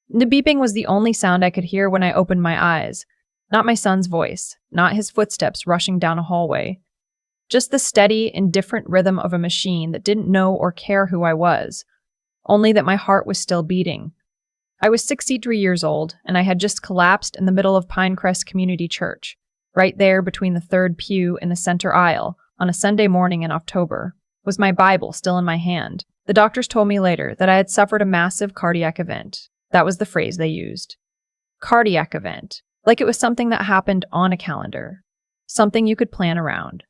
The beeping was the only sound I could hear when I opened my eyes. Not my son's voice, not his footsteps rushing down a hallway. Just the steady, indifferent rhythm of a machine that didn't know or care who I was, only that my heart was still beating. I was 63 years old, and I had just collapsed in the middle of Pinecrest Community Church, right there between the third pew in the center aisle, on a Sunday morning in October, was my Bible still in my hand. The doctors told me later that I had suffered a massive cardiac event. That was the phrase they used. Cardiac event. Like it was something that happened on a calendar. Something you could plan around.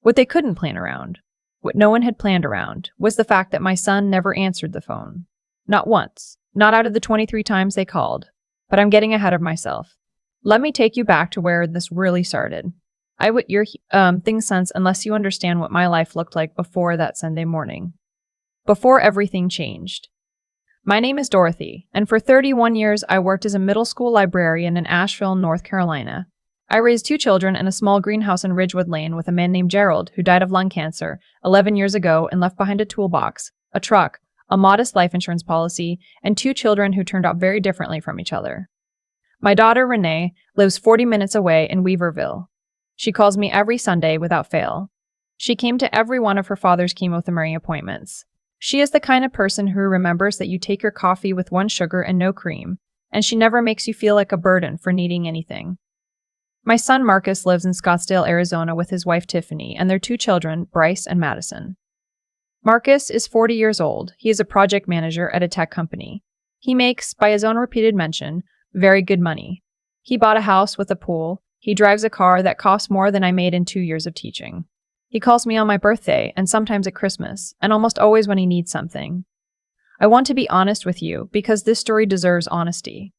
What they couldn't plan around, what no one had planned around, was the fact that my son never answered the phone. Not once. Not out of the 23 times they called. But I'm getting ahead of myself. Let me take you back to where this really started. I would your things sense unless you understand what my life looked like before that Sunday morning. Before everything changed. My name is Dorothy, and for 31 years I worked as a middle school librarian in Asheville, North Carolina. I raised 2 children in a small greenhouse in Ridgewood Lane with a man named Gerald who died of lung cancer 11 years ago and left behind a toolbox, a truck, a modest life insurance policy, and 2 children who turned out very differently from each other. My daughter, Renee, lives 40 minutes away in Weaverville. She calls me every Sunday without fail. She came to every one of her father's chemotherapy appointments. She is the kind of person who remembers that you take your coffee with 1 sugar and no cream, and she never makes you feel like a burden for needing anything. My son Marcus lives in Scottsdale, Arizona with his wife Tiffany and their 2 children, Bryce and Madison. Marcus is 40 years old. He is a project manager at a tech company. He makes, by his own repeated mention, very good money. He bought a house with a pool. He drives a car that costs more than I made in 2 years of teaching. He calls me on my birthday and sometimes at Christmas, and almost always when he needs something. I want to be honest with you because this story deserves honesty.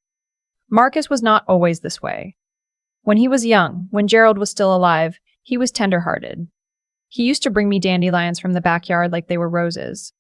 Marcus was not always this way. When he was young, when Gerald was still alive, he was tender-hearted. He used to bring me dandelions from the backyard like they were roses.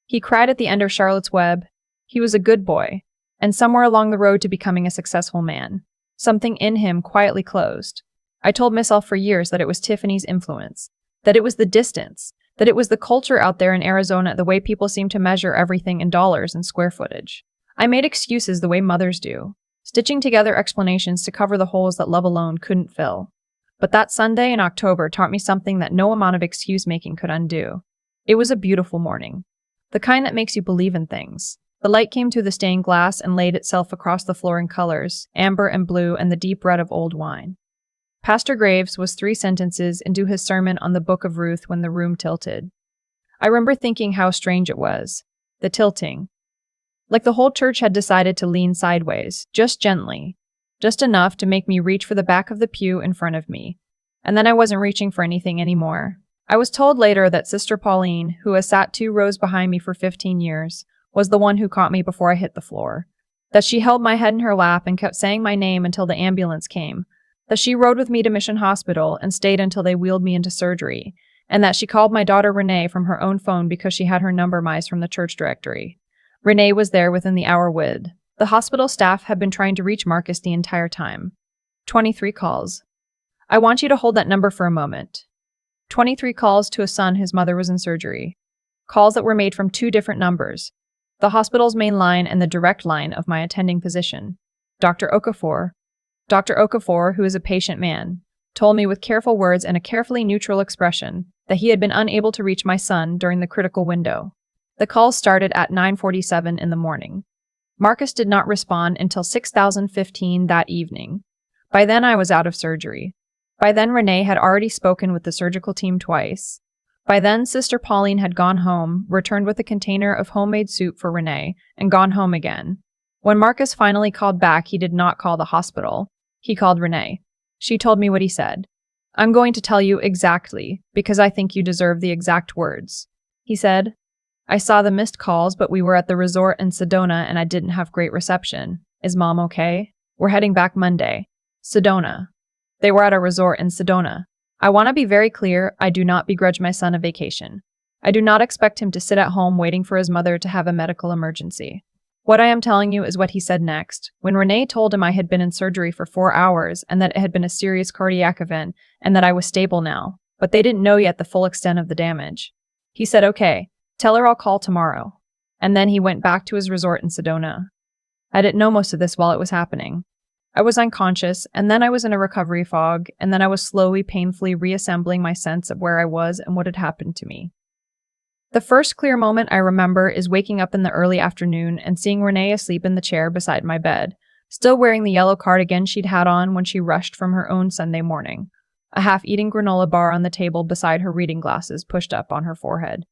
He cried at the end of Charlotte's Web. He was a good boy, and somewhere along the road to becoming a successful man, something in him quietly closed. I told myself for years that it was Tiffany's influence, that it was the distance, that it was the culture out there in Arizona, the way people seem to measure everything in dollars and square footage. I made excuses the way mothers do, stitching together explanations to cover the holes that love alone couldn't fill. But that Sunday in October taught me something that no amount of excuse-making could undo. It was a beautiful morning. The kind that makes you believe in things. The light came through the stained glass and laid itself across the floor in colors, amber and blue and the deep red of old wine. Pastor Graves was 3 sentences into his sermon on the Book of Ruth when the room tilted. I remember thinking how strange it was. The tilting. Like the whole church had decided to lean sideways, just gently. Just enough to make me reach for the back of the pew in front of me. And then I wasn't reaching for anything anymore. I was told later that Sister Pauline, who has sat 2 rows behind me for 15 years, was the one who caught me before I hit the floor. That she held my head in her lap and kept saying my name until the ambulance came. That she rode with me to Mission Hospital and stayed until they wheeled me into surgery. And that she called my daughter Renee from her own phone because she had her number memorized from the church directory. Renee was there within the hour with. The hospital staff had been trying to reach Marcus the entire time. 23 calls. I want you to hold that number for a moment. 23 calls to a son whose mother was in surgery. Calls that were made from 2 different numbers. The hospital's main line and the direct line of my attending physician, Dr. Okafor. Dr. Okafor, who is a patient man, told me with careful words and a carefully neutral expression that he had been unable to reach my son during the critical window. The calls started at 9:47 in the morning. Marcus did not respond until 6:15 that evening. By then I was out of surgery. By then Renee had already spoken with the surgical team twice. By then Sister Pauline had gone home, returned with a container of homemade soup for Renee, and gone home again. When Marcus finally called back, he did not call the hospital. He called Renee. She told me what he said. I'm going to tell you exactly, because I think you deserve the exact words. He said, I saw the missed calls, but we were at the resort in Sedona and I didn't have great reception. Is Mom okay? We're heading back Monday. Sedona. They were at a resort in Sedona. I want to be very clear, I do not begrudge my son a vacation. I do not expect him to sit at home waiting for his mother to have a medical emergency. What I am telling you is what he said next, when Renee told him I had been in surgery for 4 hours and that it had been a serious cardiac event and that I was stable now, but they didn't know yet the full extent of the damage. He said, okay, tell her I'll call tomorrow. And then he went back to his resort in Sedona. I didn't know most of this while it was happening. I was unconscious, and then I was in a recovery fog, and then I was slowly, painfully reassembling my sense of where I was and what had happened to me. The first clear moment I remember is waking up in the early afternoon and seeing Renee asleep in the chair beside my bed, still wearing the yellow cardigan she'd had on when she rushed from her own Sunday morning, a half-eaten granola bar on the table beside her reading glasses pushed up on her forehead.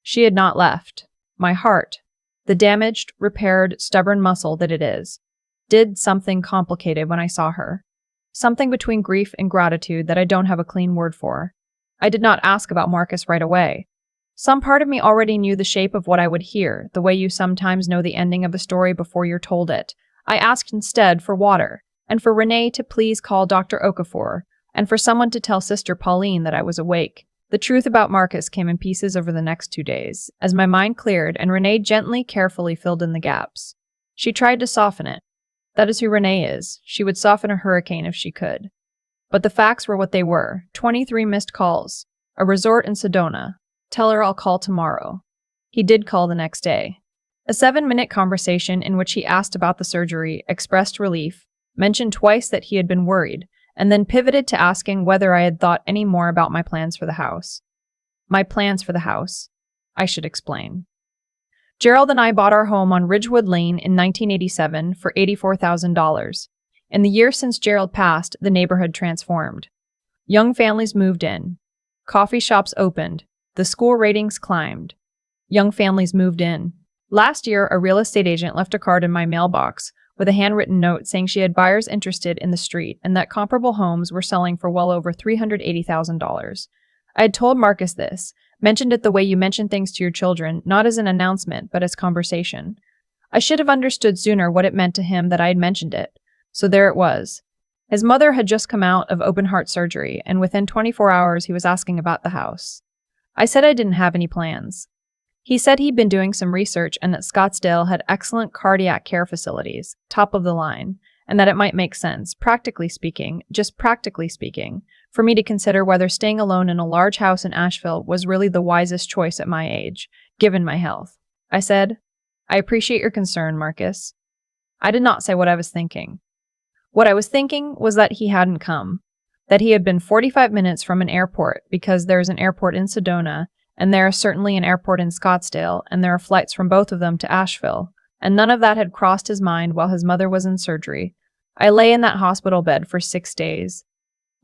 She had not left. My heart, the damaged, repaired, stubborn muscle that it is, did something complicated when I saw her. Something between grief and gratitude that I don't have a clean word for. I did not ask about Marcus right away. Some part of me already knew the shape of what I would hear, the way you sometimes know the ending of a story before you're told it. I asked instead for water, and for Renee to please call Dr. Okafor, and for someone to tell Sister Pauline that I was awake. The truth about Marcus came in pieces over the next 2 days, as my mind cleared and Renee gently, carefully filled in the gaps. She tried to soften it. That is who Renee is. She would soften a hurricane if she could. But the facts were what they were. 23 missed calls. A resort in Sedona. Tell her I'll call tomorrow. He did call the next day. A 7-minute conversation in which he asked about the surgery, expressed relief, mentioned twice that he had been worried, and then pivoted to asking whether I had thought any more about my plans for the house. My plans for the house. I should explain. Gerald and I bought our home on Ridgewood Lane in 1987 for $84,000. In the year since Gerald passed, the neighborhood transformed. Young families moved in. Coffee shops opened. The school ratings climbed. Young families moved in. Last year, a real estate agent left a card in my mailbox with a handwritten note saying she had buyers interested in the street and that comparable homes were selling for well over $380,000. I had told Marcus this, mentioned it the way you mention things to your children, not as an announcement, but as conversation. I should have understood sooner what it meant to him that I had mentioned it. So there it was. His mother had just come out of open-heart surgery, and within 24 hours he was asking about the house. I said I didn't have any plans. He said he'd been doing some research and that Scottsdale had excellent cardiac care facilities, top of the line, and that it might make sense, practically speaking, just practically speaking, for me to consider whether staying alone in a large house in Asheville was really the wisest choice at my age, given my health. I said, I appreciate your concern, Marcus. I did not say what I was thinking. What I was thinking was that he hadn't come. That he had been 45 minutes from an airport because there is an airport in Sedona, and there is certainly an airport in Scottsdale, and there are flights from both of them to Asheville, and none of that had crossed his mind while his mother was in surgery. I lay in that hospital bed for 6 days.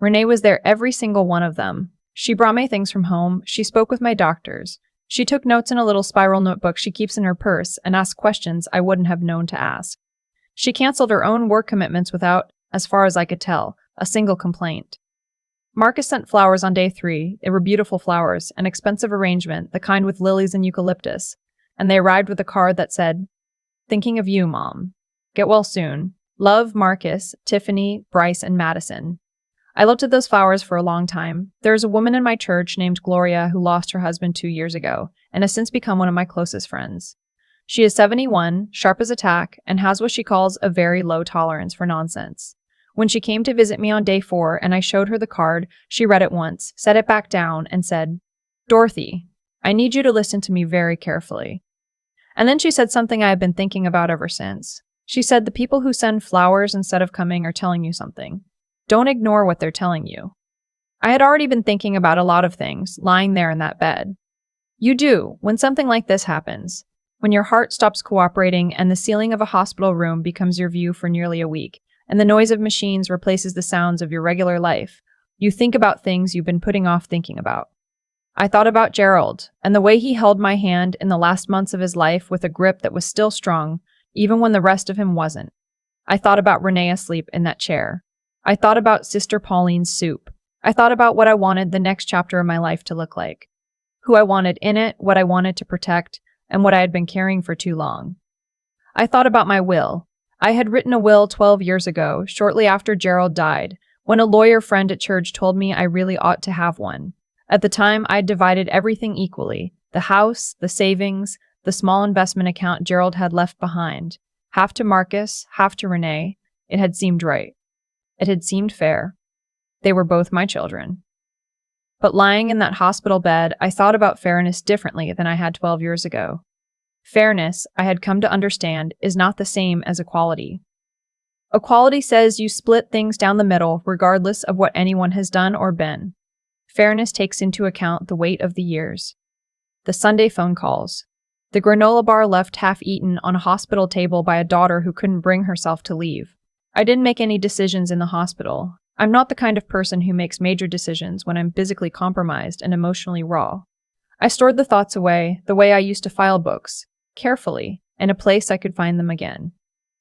Renee was there every single one of them. She brought me things from home, she spoke with my doctors. She took notes in a little spiral notebook she keeps in her purse and asked questions I wouldn't have known to ask. She canceled her own work commitments without, as far as I could tell, a single complaint. Marcus sent flowers on day 3. They were beautiful flowers, an expensive arrangement, the kind with lilies and eucalyptus, and they arrived with a card that said, Thinking of you, Mom. Get well soon. Love, Marcus, Tiffany, Bryce, and Madison. I looked at those flowers for a long time. There is a woman in my church named Gloria who lost her husband 2 years ago, and has since become one of my closest friends. She is 71, sharp as a tack, and has what she calls a very low tolerance for nonsense. When she came to visit me on day 4 and I showed her the card, she read it once, set it back down, and said, Dorothy, I need you to listen to me very carefully. And then she said something I have been thinking about ever since. She said the people who send flowers instead of coming are telling you something. Don't ignore what they're telling you. I had already been thinking about a lot of things, lying there in that bed. You do, when something like this happens. When your heart stops cooperating and the ceiling of a hospital room becomes your view for nearly a week, and the noise of machines replaces the sounds of your regular life, you think about things you've been putting off thinking about. I thought about Gerald, and the way he held my hand in the last months of his life with a grip that was still strong, even when the rest of him wasn't. I thought about Renee asleep in that chair. I thought about Sister Pauline's soup. I thought about what I wanted the next chapter of my life to look like. Who I wanted in it, what I wanted to protect, and what I had been carrying for too long. I thought about my will. I had written a will 12 years ago, shortly after Gerald died, when a lawyer friend at church told me I really ought to have one. At the time, I'd divided everything equally, the house, the savings, the small investment account Gerald had left behind, half to Marcus, half to Renee. It had seemed right. It had seemed fair. They were both my children. But lying in that hospital bed, I thought about fairness differently than I had 12 years ago. Fairness, I had come to understand, is not the same as equality. Equality says you split things down the middle regardless of what anyone has done or been. Fairness takes into account the weight of the years. The Sunday phone calls. The granola bar left half-eaten on a hospital table by a daughter who couldn't bring herself to leave. I didn't make any decisions in the hospital. I'm not the kind of person who makes major decisions when I'm physically compromised and emotionally raw. I stored the thoughts away, the way I used to file books, carefully, in a place I could find them again.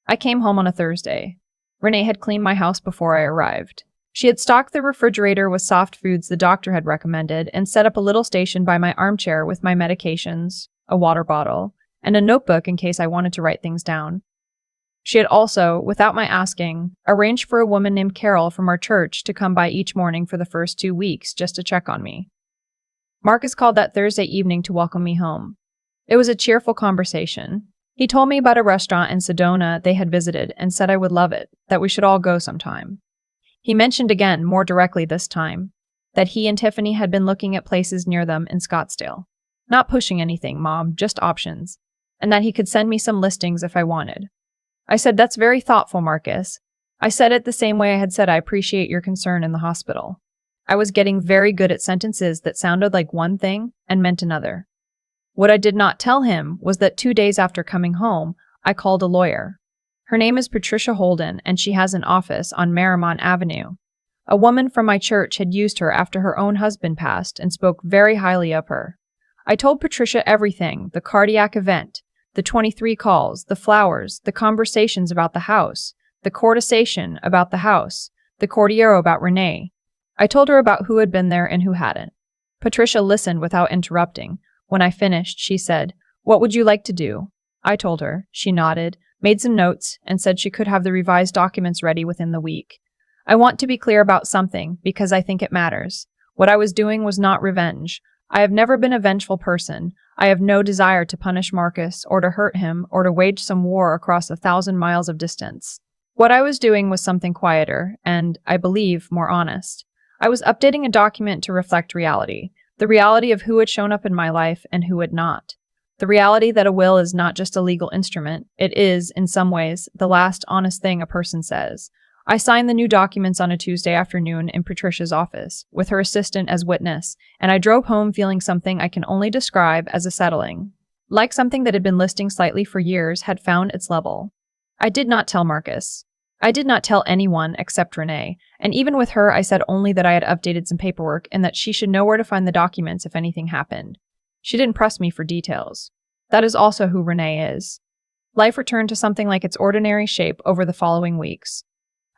I came home on a Thursday. Renee had cleaned my house before I arrived. She had stocked the refrigerator with soft foods the doctor had recommended and set up a little station by my armchair with my medications, a water bottle, and a notebook in case I wanted to write things down. She had also, without my asking, arranged for a woman named Carol from our church to come by each morning for the first 2 weeks just to check on me. Marcus called that Thursday evening to welcome me home. It was a cheerful conversation. He told me about a restaurant in Sedona they had visited and said I would love it, that we should all go sometime. He mentioned again, more directly this time, that he and Tiffany had been looking at places near them in Scottsdale. Not pushing anything, Mom, just options. And that he could send me some listings if I wanted. I said, that's very thoughtful, Marcus. I said it the same way I had said I appreciate your concern in the hospital. I was getting very good at sentences that sounded like one thing and meant another. What I did not tell him was that 2 days after coming home, I called a lawyer. Her name is Patricia Holden, and she has an office on Marymount Avenue. A woman from my church had used her after her own husband passed and spoke very highly of her. I told Patricia everything, the cardiac event, the 23 calls, the flowers, the conversations about the house, the courtesation about the house, the cordiero about Renee. I told her about who had been there and who hadn't. Patricia listened without interrupting. When I finished, she said, "What would you like to do?" I told her. She nodded, made some notes, and said she could have the revised documents ready within the week. I want to be clear about something, because I think it matters. What I was doing was not revenge. I have never been a vengeful person. I have no desire to punish Marcus, or to hurt him, or to wage some war across 1,000 miles of distance. What I was doing was something quieter, and, I believe, more honest. I was updating a document to reflect reality. The reality of who had shown up in my life and who had not. The reality that a will is not just a legal instrument. It is, in some ways, the last honest thing a person says. I signed the new documents on a Tuesday afternoon in Patricia's office, with her assistant as witness, and I drove home feeling something I can only describe as a settling. Like something that had been listing slightly for years had found its level. I did not tell Marcus. I did not tell anyone except Renee, and even with her I said only that I had updated some paperwork and that she should know where to find the documents if anything happened. She didn't press me for details. That is also who Renee is. Life returned to something like its ordinary shape over the following weeks.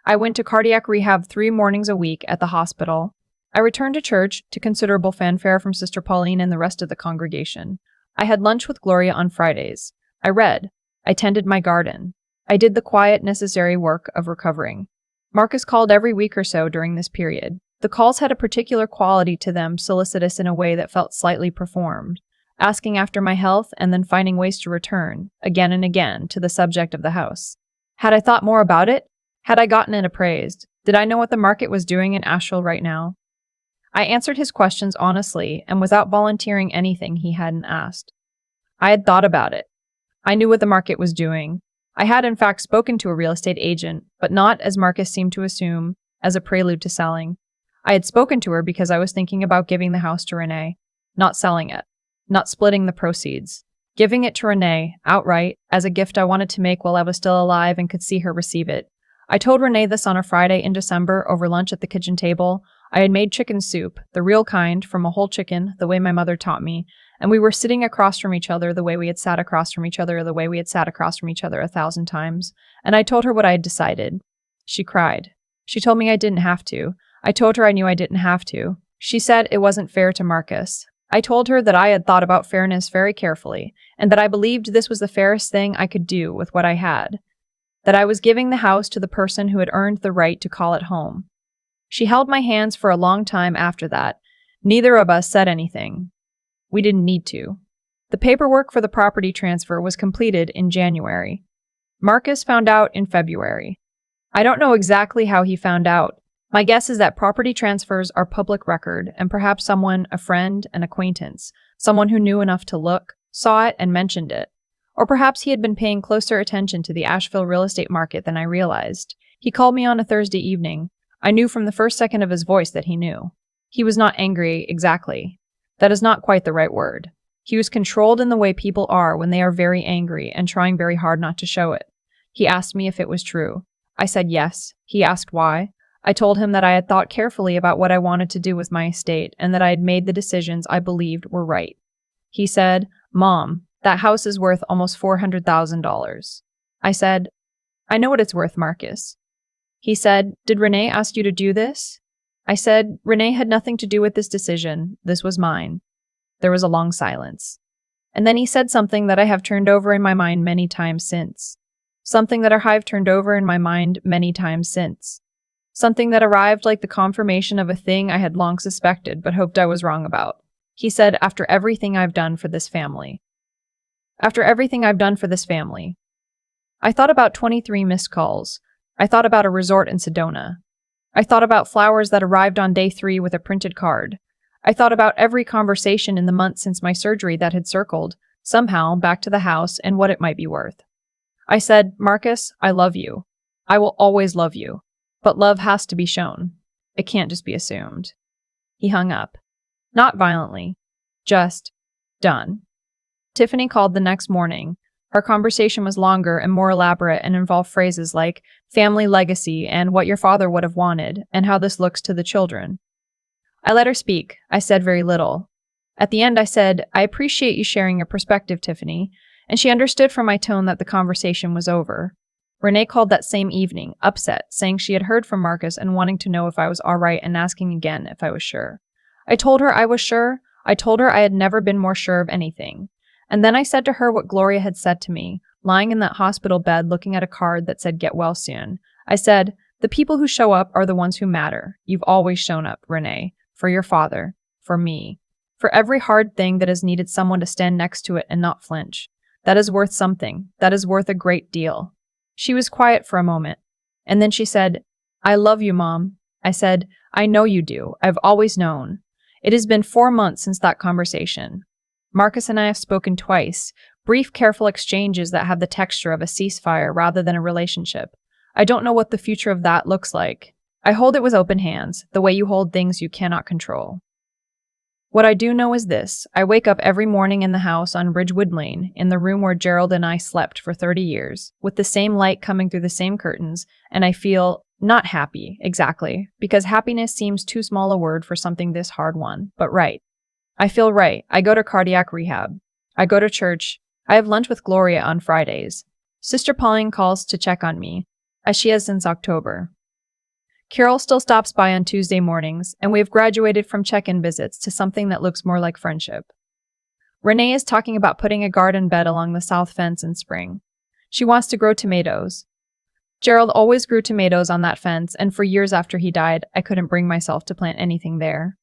I went to cardiac rehab 3 mornings a week at the hospital. I returned to church, to considerable fanfare from Sister Pauline and the rest of the congregation. I had lunch with Gloria on Fridays. I read. I tended my garden. I did the quiet, necessary work of recovering. Marcus called every week or so during this period. The calls had a particular quality to them, solicitous in a way that felt slightly performed, asking after my health and then finding ways to return, again and again, to the subject of the house. Had I thought more about it? Had I gotten it appraised? Did I know what the market was doing in Asheville right now? I answered his questions honestly and without volunteering anything he hadn't asked. I had thought about it. I knew what the market was doing. I had in fact spoken to a real estate agent, but not, as Marcus seemed to assume, as a prelude to selling. I had spoken to her because I was thinking about giving the house to Renee, not selling it, not splitting the proceeds, giving it to Renee, outright, as a gift I wanted to make while I was still alive and could see her receive it. I told Renee this on a Friday in December over lunch at the kitchen table. I had made chicken soup, the real kind, from a whole chicken, the way my mother taught me, and we were sitting across from each other the way we had sat across from each other the way we had sat across from each other 1,000 times, and I told her what I had decided. She cried. She told me I didn't have to. I told her I knew I didn't have to. She said it wasn't fair to Marcus. I told her that I had thought about fairness very carefully, and that I believed this was the fairest thing I could do with what I had. That I was giving the house to the person who had earned the right to call it home. She held my hands for a long time after that. Neither of us said anything. We didn't need to. The paperwork for the property transfer was completed in January. Marcus found out in February. I don't know exactly how he found out. My guess is that property transfers are public record, and perhaps someone, a friend, an acquaintance, someone who knew enough to look, saw it and mentioned it. Or perhaps he had been paying closer attention to the Asheville real estate market than I realized. He called me on a Thursday evening. I knew from the first second of his voice that he knew. He was not angry, exactly. That is not quite the right word. He was controlled in the way people are when they are very angry and trying very hard not to show it. He asked me if it was true. I said yes. He asked why. I told him that I had thought carefully about what I wanted to do with my estate and that I had made the decisions I believed were right. He said, "Mom, that house is worth almost $400,000. I said, "I know what it's worth, Marcus." He said, "Did Renee ask you to do this?" I said, "Renee had nothing to do with this decision. This was mine." There was a long silence. And then he said something that I have turned over in my mind many times since. Something that I have turned over in my mind many times since. Something that arrived like the confirmation of a thing I had long suspected but hoped I was wrong about. He said, "After everything I've done for this family. After everything I've done for this family." I thought about 23 missed calls. I thought about a resort in Sedona. I thought about flowers that arrived on day 3 with a printed card. I thought about every conversation in the months since my surgery that had circled, somehow, back to the house and what it might be worth. I said, "Marcus, I love you. I will always love you. But love has to be shown. It can't just be assumed." He hung up. Not violently. Just done. Tiffany called the next morning. Our conversation was longer and more elaborate and involved phrases like family legacy and what your father would have wanted and how this looks to the children. I let her speak. I said very little. At the end, I said, "I appreciate you sharing your perspective, Tiffany," and she understood from my tone that the conversation was over. Renee called that same evening, upset, saying she had heard from Marcus and wanting to know if I was all right and asking again if I was sure. I told her I was sure. I told her I had never been more sure of anything. And then I said to her what Gloria had said to me, lying in that hospital bed looking at a card that said "Get well soon." I said, "The people who show up are the ones who matter. You've always shown up, Renee. For your father. For me. For every hard thing that has needed someone to stand next to it and not flinch. That is worth something. That is worth a great deal." She was quiet for a moment. And then she said, "I love you, Mom." I said, "I know you do. I've always known." It has been 4 months since that conversation. Marcus and I have spoken twice, brief, careful exchanges that have the texture of a ceasefire rather than a relationship. I don't know what the future of that looks like. I hold it with open hands, the way you hold things you cannot control. What I do know is this: I wake up every morning in the house on Ridgewood Lane, in the room where Gerald and I slept for 30 years, with the same light coming through the same curtains, and I feel not happy, exactly, because happiness seems too small a word for something this hard won, but right. I feel right. I go to cardiac rehab. I go to church. I have lunch with Gloria on Fridays. Sister Pauline calls to check on me, as she has since October. Carol still stops by on Tuesday mornings, and we have graduated from check-in visits to something that looks more like friendship. Renee is talking about putting a garden bed along the south fence in spring. She wants to grow tomatoes. Gerald always grew tomatoes on that fence, and for years after he died, I couldn't bring myself to plant anything there.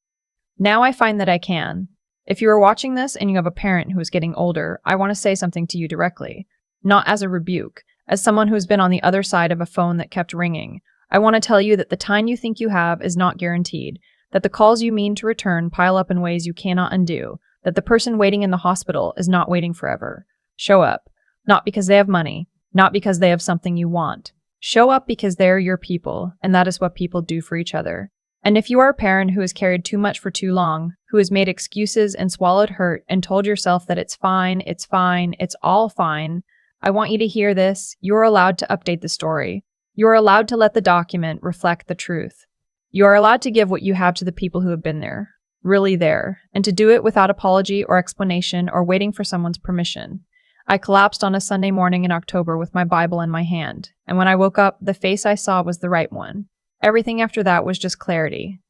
Now I find that I can. If you are watching this and you have a parent who is getting older, I want to say something to you directly, not as a rebuke, as someone who has been on the other side of a phone that kept ringing. I want to tell you that the time you think you have is not guaranteed, that the calls you mean to return pile up in ways you cannot undo, that the person waiting in the hospital is not waiting forever. Show up, not because they have money, not because they have something you want. Show up because they are your people, and that is what people do for each other. And if you are a parent who has carried too much for too long, who has made excuses and swallowed hurt and told yourself that it's fine, it's all fine, I want you to hear this. You are allowed to update the story. You are allowed to let the document reflect the truth. You are allowed to give what you have to the people who have been there, really there, and to do it without apology or explanation or waiting for someone's permission. I collapsed on a Sunday morning in October with my Bible in my hand, and when I woke up, the face I saw was the right one. Everything after that was just clarity.